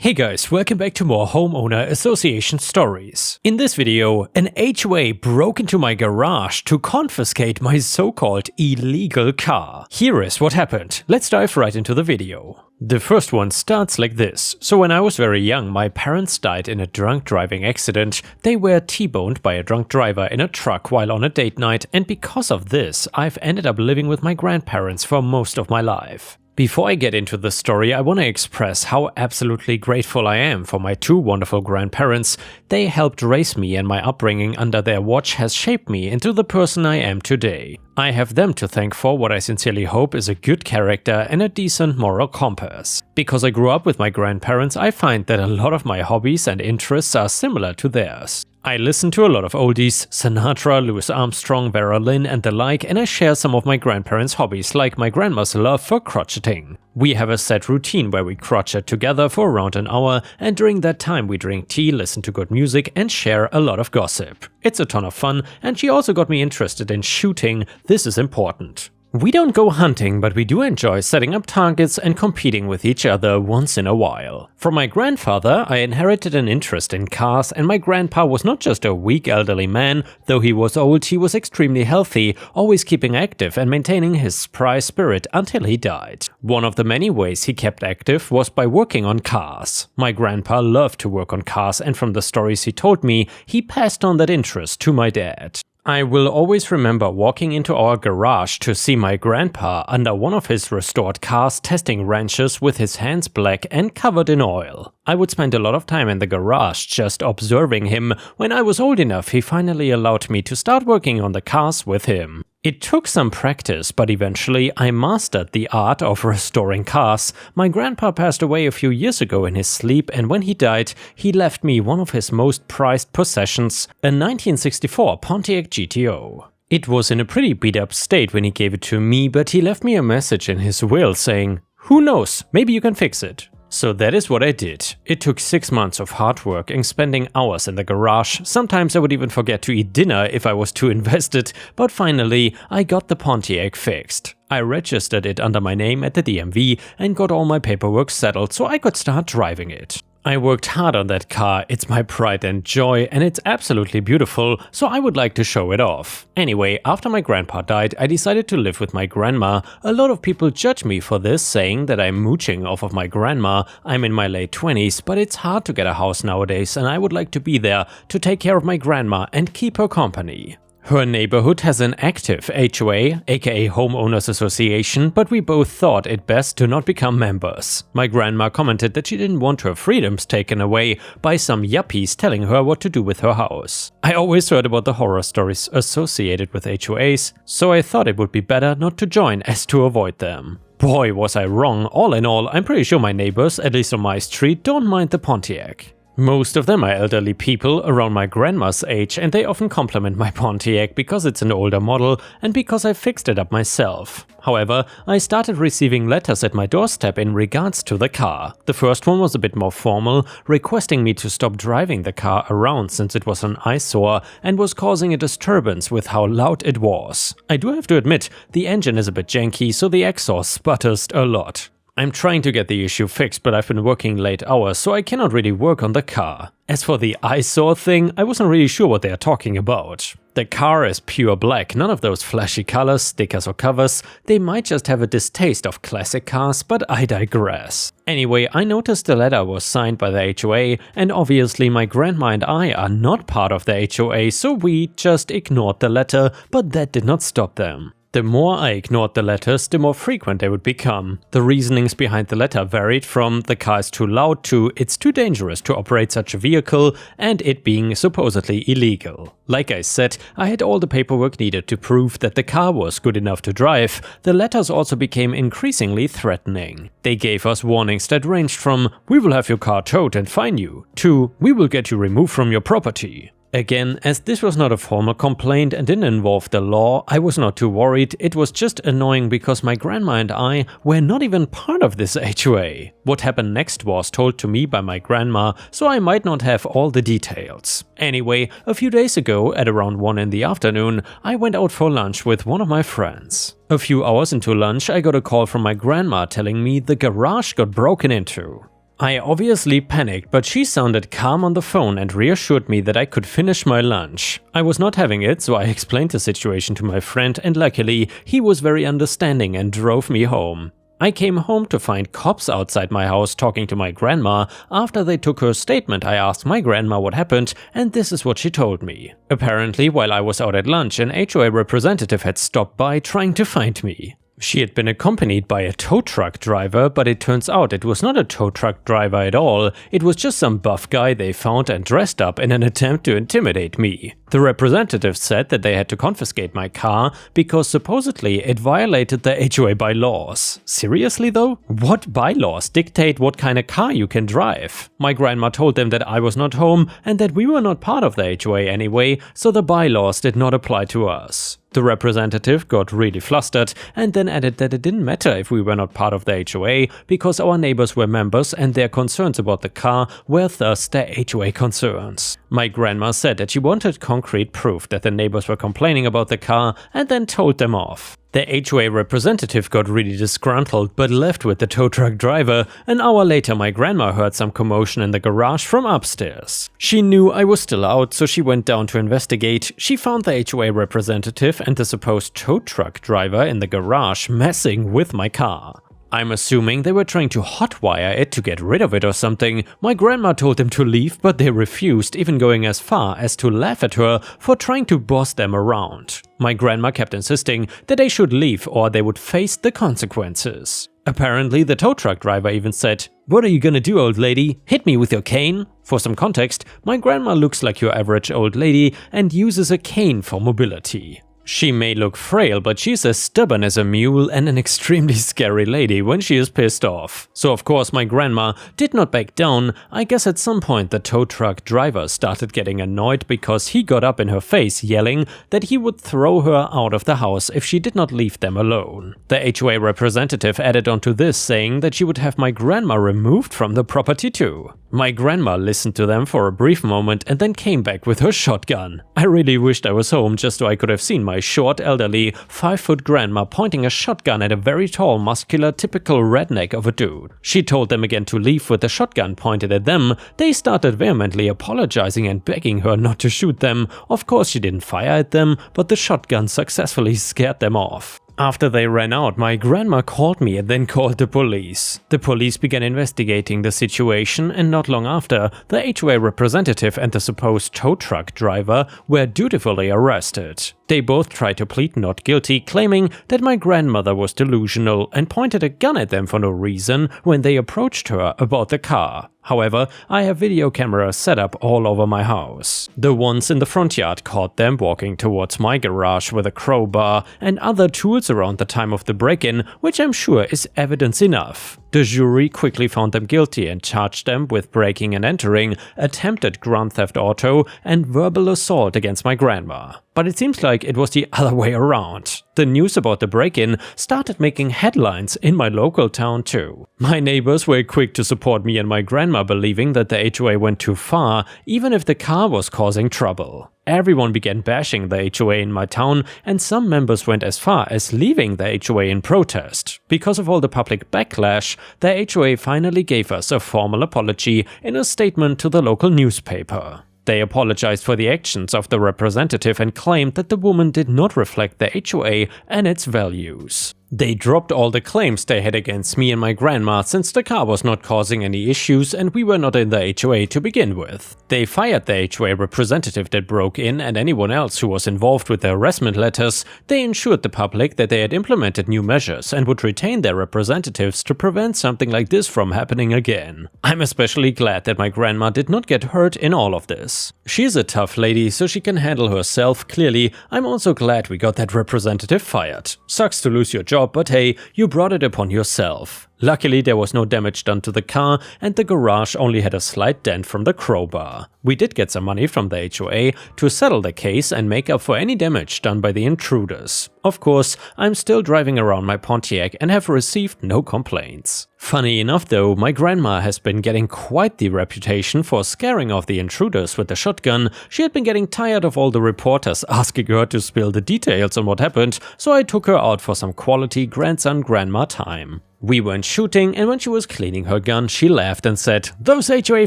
Hey guys, welcome back to more homeowner association stories. In this video, an HOA broke into my garage to confiscate my so-called illegal car. Here is what happened. Let's dive right into the video. The first one starts like this. So when I was very young, my parents died in a drunk driving accident. They were T-boned by a drunk driver in a truck while on a date night, and because of this, I've ended up living with my grandparents for most of my life. Before I get into the story, I want to express how absolutely grateful I am for my two wonderful grandparents. They helped raise me, and my upbringing under their watch has shaped me into the person I am today. I have them to thank for what I sincerely hope is a good character and a decent moral compass. Because I grew up with my grandparents, I find that a lot of my hobbies and interests are similar to theirs. I listen to a lot of oldies, Sinatra, Louis Armstrong, Vera Lynn and the like, and I share some of my grandparents' hobbies, like my grandma's love for crocheting. We have a set routine where we crochet together for around an hour, and during that time we drink tea, listen to good music and share a lot of gossip. It's a ton of fun, and she also got me interested in shooting. This is important. We don't go hunting, but we do enjoy setting up targets and competing with each other once in a while. From my grandfather, I inherited an interest in cars, and my grandpa was not just a weak elderly man. Though he was old, he was extremely healthy, always keeping active and maintaining his spry spirit until he died. One of the many ways he kept active was by working on cars. My grandpa loved to work on cars, and from the stories he told me, he passed on that interest to my dad. I will always remember walking into our garage to see my grandpa under one of his restored cars testing wrenches with his hands black and covered in oil. I would spend a lot of time in the garage just observing him. When I was old enough, he finally allowed me to start working on the cars with him. It took some practice, but eventually I mastered the art of restoring cars. My grandpa passed away a few years ago in his sleep, and when he died, he left me one of his most prized possessions, a 1964 Pontiac GTO. It was in a pretty beat up state when he gave it to me, but he left me a message in his will saying, "Who knows, maybe you can fix it." So that is what I did. It took 6 months of hard work and spending hours in the garage. Sometimes I would even forget to eat dinner if I was too invested, but finally I got the Pontiac fixed. I registered it under my name at the DMV and got all my paperwork settled so I could start driving it. I worked hard on that car, it's my pride and joy, and it's absolutely beautiful, so I would like to show it off. Anyway, after my grandpa died, I decided to live with my grandma. A lot of people judge me for this, saying that I'm mooching off of my grandma. I'm in my late 20s, but it's hard to get a house nowadays, and I would like to be there to take care of my grandma and keep her company. Her neighborhood has an active HOA, aka Homeowners Association, but we both thought it best to not become members. My grandma commented that she didn't want her freedoms taken away by some yuppies telling her what to do with her house. I always heard about the horror stories associated with HOAs, so I thought it would be better not to join as to avoid them. Boy, was I wrong. All in all, I'm pretty sure my neighbors, at least on my street, don't mind the Pontiac. Most of them are elderly people around my grandma's age, and they often compliment my Pontiac because it's an older model and because I fixed it up myself. However, I started receiving letters at my doorstep in regards to the car. The first one was a bit more formal, requesting me to stop driving the car around since it was an eyesore and was causing a disturbance with how loud it was. I do have to admit, the engine is a bit janky, so the exhaust sputters a lot. I'm trying to get the issue fixed, but I've been working late hours, so I cannot really work on the car. As for the eyesore thing, I wasn't really sure what they are talking about. The car is pure black, none of those flashy colors, stickers or covers. They might just have a distaste of classic cars, but I digress. Anyway, I noticed the letter was signed by the HOA, and obviously my grandma and I are not part of the HOA, so we just ignored the letter, but that did not stop them. The more I ignored the letters, the more frequent they would become. The reasonings behind the letter varied from the car is too loud to it's too dangerous to operate such a vehicle and it being supposedly illegal. Like I said, I had all the paperwork needed to prove that the car was good enough to drive. The letters also became increasingly threatening. They gave us warnings that ranged from "we will have your car towed and fine you" to "we will get you removed from your property." Again, as this was not a formal complaint and didn't involve the law, I was not too worried. It was just annoying because my grandma and I were not even part of this HOA. What happened next was told to me by my grandma, so I might not have all the details. Anyway, a few days ago, at around 1 in the afternoon, I went out for lunch with one of my friends. A few hours into lunch, I got a call from my grandma telling me the garage got broken into. I obviously panicked, but she sounded calm on the phone and reassured me that I could finish my lunch. I was not having it, so I explained the situation to my friend, and luckily he was very understanding and drove me home. I came home to find cops outside my house talking to my grandma. After they took her statement, I asked my grandma what happened, and this is what she told me. Apparently, while I was out at lunch, an HOA representative had stopped by trying to find me. She had been accompanied by a tow truck driver, but it turns out it was not a tow truck driver at all. It was just some buff guy they found and dressed up in an attempt to intimidate me. The representative said that they had to confiscate my car because supposedly it violated the HOA bylaws. Seriously though? What bylaws dictate what kind of car you can drive? My grandma told them that I was not home and that we were not part of the HOA anyway, so the bylaws did not apply to us. The representative got really flustered and then added that it didn't matter if we were not part of the HOA because our neighbors were members and their concerns about the car were thus their HOA concerns. My grandma said that she wanted concrete proof that the neighbors were complaining about the car and then told them off. The HOA representative got really disgruntled but left with the tow truck driver. An hour later, my grandma heard some commotion in the garage from upstairs. She knew I was still out, so she went down to investigate. She found the HOA representative and the supposed tow truck driver in the garage messing with my car. I'm assuming they were trying to hotwire it to get rid of it or something. My grandma told them to leave, but they refused, even going as far as to laugh at her for trying to boss them around. My grandma kept insisting that they should leave or they would face the consequences. Apparently, the tow truck driver even said, "What are you gonna do, old lady? Hit me with your cane?" For some context, my grandma looks like your average old lady and uses a cane for mobility. She may look frail, but she's as stubborn as a mule and an extremely scary lady when she is pissed off. So of course my grandma did not back down. I guess at some point the tow truck driver started getting annoyed because he got up in her face yelling that he would throw her out of the house if she did not leave them alone. The HOA representative added onto this, saying that she would have my grandma removed from the property too. My grandma listened to them for a brief moment and then came back with her shotgun. I really wished I was home just so I could have seen my short, elderly, 5-foot grandma pointing a shotgun at a very tall, muscular, typical redneck of a dude. She told them again to leave with the shotgun pointed at them. They started vehemently apologizing and begging her not to shoot them. Of course she didn't fire at them, but the shotgun successfully scared them off. After they ran out, my grandma called me and then called the police. The police began investigating the situation, and not long after, the HOA representative and the supposed tow truck driver were dutifully arrested. They both tried to plead not guilty, claiming that my grandmother was delusional and pointed a gun at them for no reason when they approached her about the car. However, I have video cameras set up all over my house. The ones in the front yard caught them walking towards my garage with a crowbar and other tools around the time of the break-in, which I'm sure is evidence enough. The jury quickly found them guilty and charged them with breaking and entering, attempted grand theft auto, and verbal assault against my grandma. But it seems like it was the other way around. The news about the break-in started making headlines in my local town too. My neighbors were quick to support me and my grandma, believing that the HOA went too far, even if the car was causing trouble. Everyone began bashing the HOA in my town, and some members went as far as leaving the HOA in protest. Because of all the public backlash, the HOA finally gave us a formal apology in a statement to the local newspaper. They apologized for the actions of the representative and claimed that the woman did not reflect the HOA and its values. They dropped all the claims they had against me and my grandma, since the car was not causing any issues and we were not in the HOA to begin with. They fired the HOA representative that broke in and anyone else who was involved with the harassment letters. They ensured the public that they had implemented new measures and would retain their representatives to prevent something like this from happening again. I'm especially glad that my grandma did not get hurt in all of this. She's a tough lady, so she can handle herself clearly. I'm also glad we got that representative fired. Sucks to lose your job, but hey, you brought it upon yourself. Luckily, there was no damage done to the car and the garage only had a slight dent from the crowbar. We did get some money from the HOA to settle the case and make up for any damage done by the intruders. Of course, I'm still driving around my Pontiac and have received no complaints. Funny enough though, my grandma has been getting quite the reputation for scaring off the intruders with the shotgun. She had been getting tired of all the reporters asking her to spill the details on what happened, so I took her out for some quality grandson-grandma time. We went shooting, and when she was cleaning her gun, she laughed and said, "Those HOA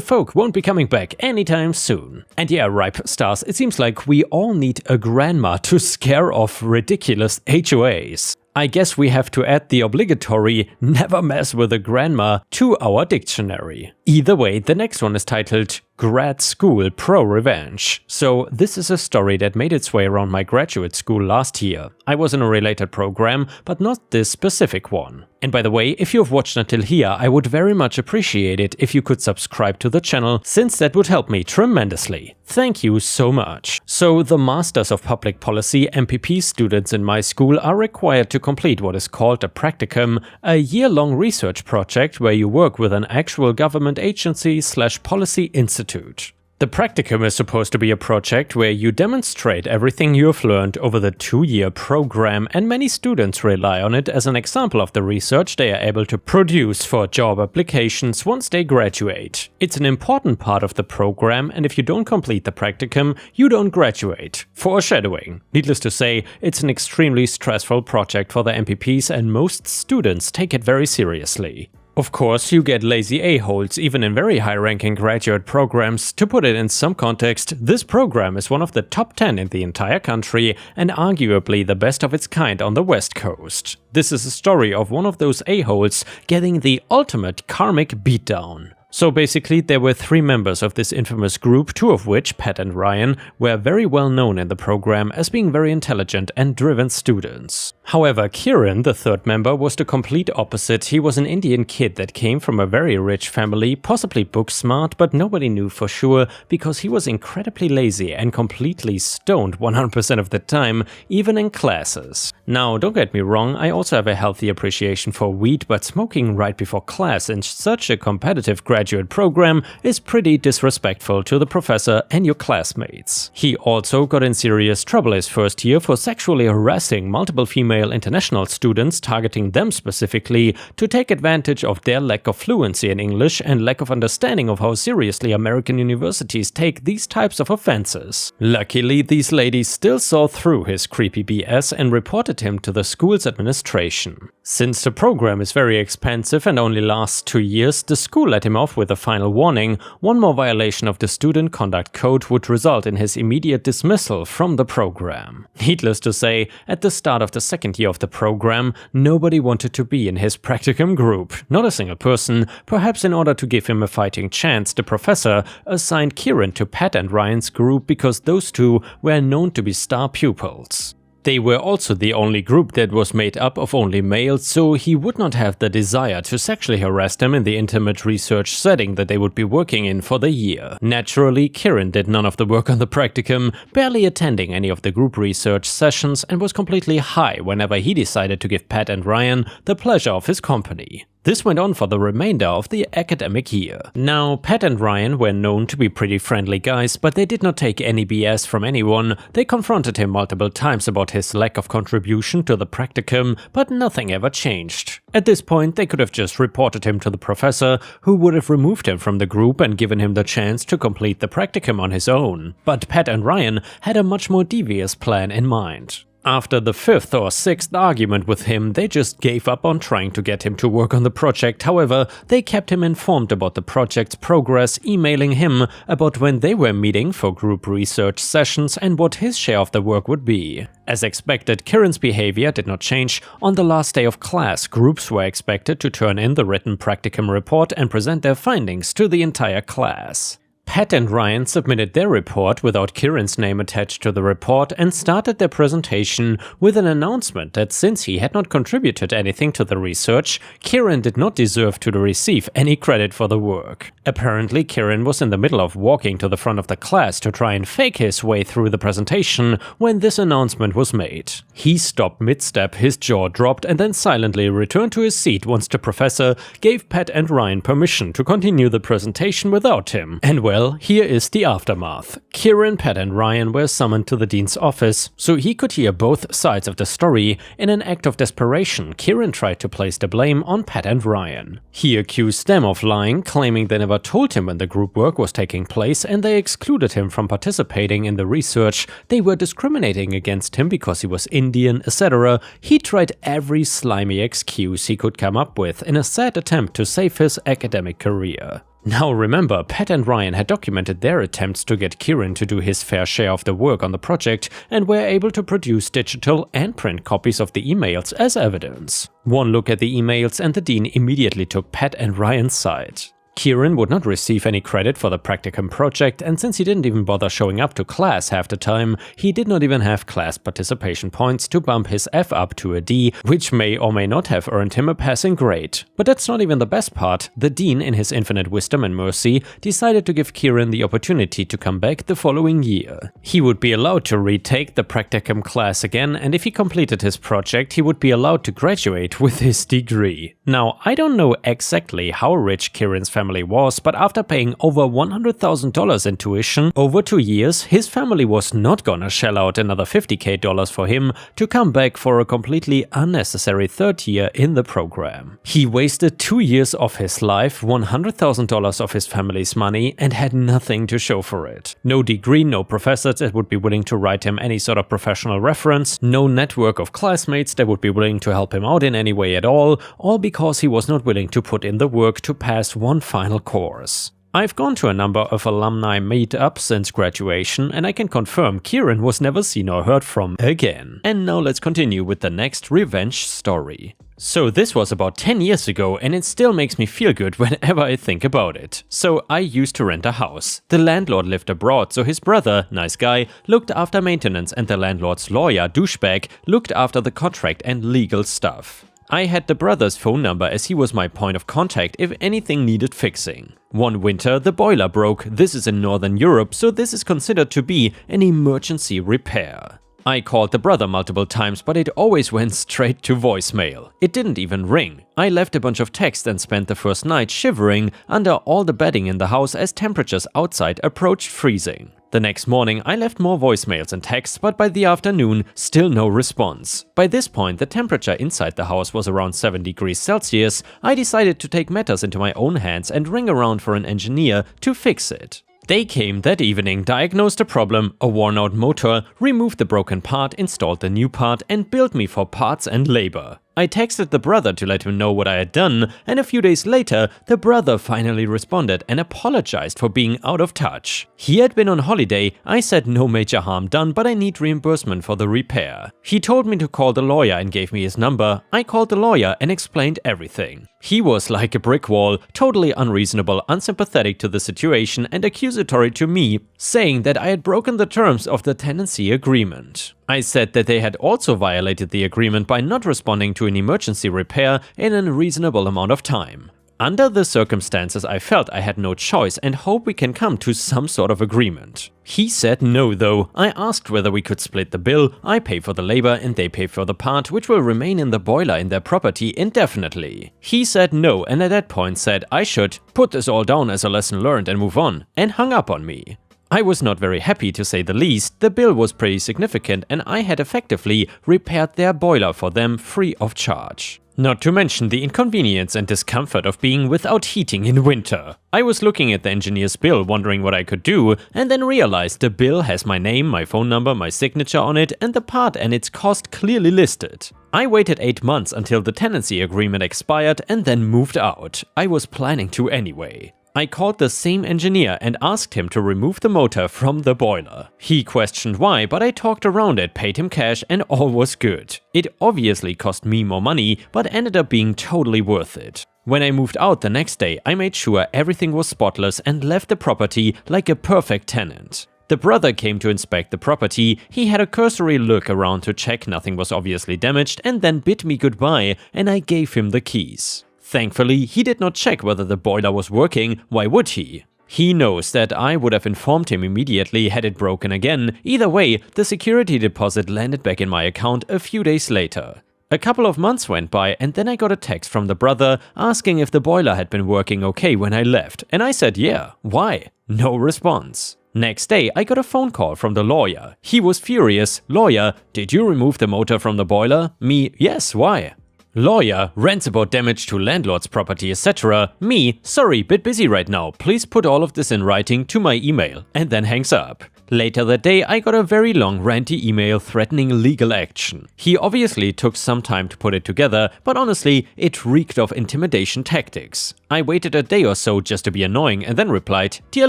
folk won't be coming back anytime soon." And yeah, Ripe Stars, it seems like we all need a grandma to scare off ridiculous HOAs. I guess we have to add the obligatory "never mess with a grandma" to our dictionary. Either way, the next one is titled Grad School Pro Revenge. So this is a story that made its way around my graduate school last year. I was in a related program, but not this specific one. And by the way, if you've watched until here, I would very much appreciate it if you could subscribe to the channel, since that would help me tremendously. Thank you so much. So the Masters of Public Policy MPP students in my school are required to complete what is called a practicum, a year-long research project where you work with an actual government agency/policy institute. The practicum is supposed to be a project where you demonstrate everything you have learned over the 2-year program, and many students rely on it as an example of the research they are able to produce for job applications once they graduate. It's an important part of the program, and if you don't complete the practicum, you don't graduate. Foreshadowing. Needless to say, it's an extremely stressful project for the MPPs, and most students take it very seriously. Of course, you get lazy a-holes even in very high-ranking graduate programs. To put it in some context, this program is one of the top 10 in the entire country and arguably the best of its kind on the West Coast. This is a story of one of those a-holes getting the ultimate karmic beatdown. So basically, there were 3 members of this infamous group, 2 of which, Pat and Ryan, were very well known in the program as being very intelligent and driven students. However, Kieran, the 3rd member, was the complete opposite. He was an Indian kid that came from a very rich family, possibly book smart, but nobody knew for sure because he was incredibly lazy and completely stoned 100% of the time, even in classes. Now, don't get me wrong, I also have a healthy appreciation for weed, but smoking right before class in such a competitive graduate program is pretty disrespectful to the professor and your classmates. He also got in serious trouble his first year for sexually harassing multiple female international students, targeting them specifically to take advantage of their lack of fluency in English and lack of understanding of how seriously American universities take these types of offenses. Luckily, these ladies still saw through his creepy BS and reported him to the school's administration. Since the program is very expensive and only lasts 2 years, the school let him off with a final warning. One more violation of the student conduct code would result in his immediate dismissal from the program. Needless to say, at the start of the 2nd year of the program, nobody wanted to be in his practicum group. Not a single person. Perhaps in order to give him a fighting chance, the professor assigned Kieran to Pat and Ryan's group because those 2 were known to be star pupils. They were also the only group that was made up of only males, so he would not have the desire to sexually harass them in the intimate research setting that they would be working in for the year. Naturally, Kieran did none of the work on the practicum, barely attending any of the group research sessions, and was completely high whenever he decided to give Pat and Ryan the pleasure of his company. This went on for the remainder of the academic year. Now, Pat and Ryan were known to be pretty friendly guys, but they did not take any BS from anyone. They confronted him multiple times about his lack of contribution to the practicum, but nothing ever changed. At this point, they could have just reported him to the professor, who would have removed him from the group and given him the chance to complete the practicum on his own. But Pat and Ryan had a much more devious plan in mind. After the 5th or 6th argument with him, they just gave up on trying to get him to work on the project. However, they kept him informed about the project's progress, emailing him about when they were meeting for group research sessions and what his share of the work would be. As expected, Kieran's behavior did not change. On the last day of class, groups were expected to turn in the written practicum report and present their findings to the entire class. Pat and Ryan submitted their report without Kieran's name attached to the report and started their presentation with an announcement that since he had not contributed anything to the research, Kieran did not deserve to receive any credit for the work. Apparently, Kieran was in the middle of walking to the front of the class to try and fake his way through the presentation when this announcement was made. He stopped mid-step, his jaw dropped, and then silently returned to his seat once the professor gave Pat and Ryan permission to continue the presentation without him. And well, Well, here is the aftermath. Kieran, Pat and Ryan were summoned to the dean's office so he could hear both sides of the story. In an act of desperation, Kieran tried to place the blame on Pat and Ryan. He accused them of lying, claiming they never told him when the group work was taking place and they excluded him from participating in the research. They were discriminating against him because he was Indian, etc. He tried every slimy excuse he could come up with in a sad attempt to save his academic career. Now remember, Pat and Ryan had documented their attempts to get Kieran to do his fair share of the work on the project and were able to produce digital and print copies of the emails as evidence. One look at the emails and the dean immediately took Pat and Ryan's side. Kieran would not receive any credit for the practicum project, and since he didn't even bother showing up to class half the time, he did not even have class participation points to bump his F up to a D, which may or may not have earned him a passing grade. But that's not even the best part. The dean, in his infinite wisdom and mercy, decided to give Kieran the opportunity to come back the following year. He would be allowed to retake the practicum class again, and if he completed his project, he would be allowed to graduate with his degree. Now, I don't know exactly how rich Kieran's family was, but after paying over $100,000 in tuition over 2 years, his family was not gonna shell out another $50K for him to come back for a completely unnecessary third year in the program. He wasted 2 years of his life, $100,000 of his family's money, and had nothing to show for it. No degree, no professors that would be willing to write him any sort of professional reference, no network of classmates that would be willing to help him out in any way at all because he was not willing to put in the work to pass one final course. I've gone to a number of alumni meetups since graduation, and I can confirm Kieran was never seen or heard from again. And now let's continue with the next revenge story. So this was about 10 years ago, and it still makes me feel good whenever I think about it. So I used to rent a house. The landlord lived abroad, so his brother, nice guy, looked after maintenance and the landlord's lawyer, douchebag, looked after the contract and legal stuff. I had the brother's phone number as he was my point of contact if anything needed fixing. One winter, the boiler broke. This is in Northern Europe, so this is considered to be an emergency repair. I called the brother multiple times, but it always went straight to voicemail. It didn't even ring. I left a bunch of text and spent the first night shivering under all the bedding in the house as temperatures outside approached freezing. The next morning I left more voicemails and texts, but by the afternoon still no response. By this point the temperature inside the house was around 7 degrees Celsius. I decided to take matters into my own hands and ring around for an engineer to fix it. They came that evening, diagnosed the problem, a worn-out motor, removed the broken part, installed the new part, and billed me for parts and labor. I texted the brother to let him know what I had done, and a few days later, the brother finally responded and apologized for being out of touch. He had been on holiday. I said no major harm done, but I need reimbursement for the repair. He told me to call the lawyer and gave me his number. I called the lawyer and explained everything. He was like a brick wall, totally unreasonable, unsympathetic to the situation and accusatory to me, saying that I had broken the terms of the tenancy agreement. I said that they had also violated the agreement by not responding to an emergency repair in a reasonable amount of time. Under the circumstances, I felt I had no choice and hope we can come to some sort of agreement. He said no though. I asked whether we could split the bill. I pay for the labor and they pay for the part, which will remain in the boiler in their property indefinitely. He said no, and at that point said I should put this all down as a lesson learned and move on, and hung up on me. I was not very happy, to say the least. The bill was pretty significant and I had effectively repaired their boiler for them free of charge. Not to mention the inconvenience and discomfort of being without heating in winter. I was looking at the engineer's bill, wondering what I could do, and then realized the bill has my name, my phone number, my signature on it, and the part and its cost clearly listed. I waited 8 months until the tenancy agreement expired and then moved out. I was planning to anyway. I called the same engineer and asked him to remove the motor from the boiler. He questioned why, but I talked around it, paid him cash, and all was good. It obviously cost me more money, but ended up being totally worth it. When I moved out the next day, I made sure everything was spotless and left the property like a perfect tenant. The brother came to inspect the property. He had a cursory look around to check nothing was obviously damaged and then bid me goodbye, and I gave him the keys. Thankfully, he did not check whether the boiler was working. Why would he? He knows that I would have informed him immediately had it broken again. Either way, the security deposit landed back in my account a few days later. A couple of months went by and then I got a text from the brother asking if the boiler had been working okay when I left, and I said yeah. Why? No response. Next day, I got a phone call from the lawyer. He was furious. Lawyer, did you remove the motor from the boiler? Me, yes, why? Lawyer, rants about damage to landlord's property, etc. Me, sorry, bit busy right now. Please put all of this in writing to my email, and then hangs up. Later that day, I got a very long ranty email threatening legal action. He obviously took some time to put it together, but honestly, it reeked of intimidation tactics. I waited a day or so just to be annoying and then replied, "Dear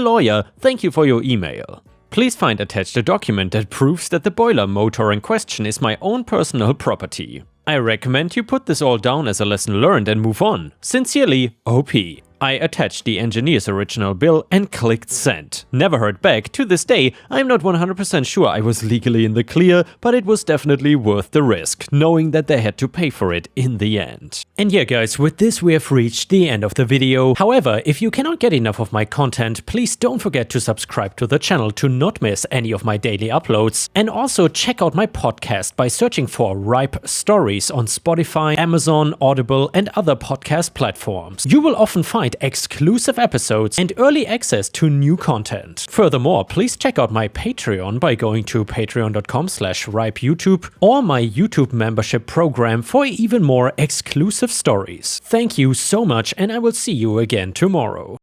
lawyer, thank you for your email. Please find attached a document that proves that the boiler motor in question is my own personal property. I recommend you put this all down as a lesson learned and move on. Sincerely, OP." I attached the engineer's original bill and clicked send. Never heard back. To this day, I'm not 100% sure I was legally in the clear, but it was definitely worth the risk, knowing that they had to pay for it in the end. And yeah guys, with this we have reached the end of the video. However, if you cannot get enough of my content, please don't forget to subscribe to the channel to not miss any of my daily uploads. And also check out my podcast by searching for Ripe Stories on Spotify, Amazon, Audible, and other podcast platforms. You will often find exclusive episodes and early access to new content. Furthermore, please check out my Patreon by going to patreon.com/ripeyoutube or my YouTube membership program for even more exclusive stories. Thank you so much, and I will see you again tomorrow.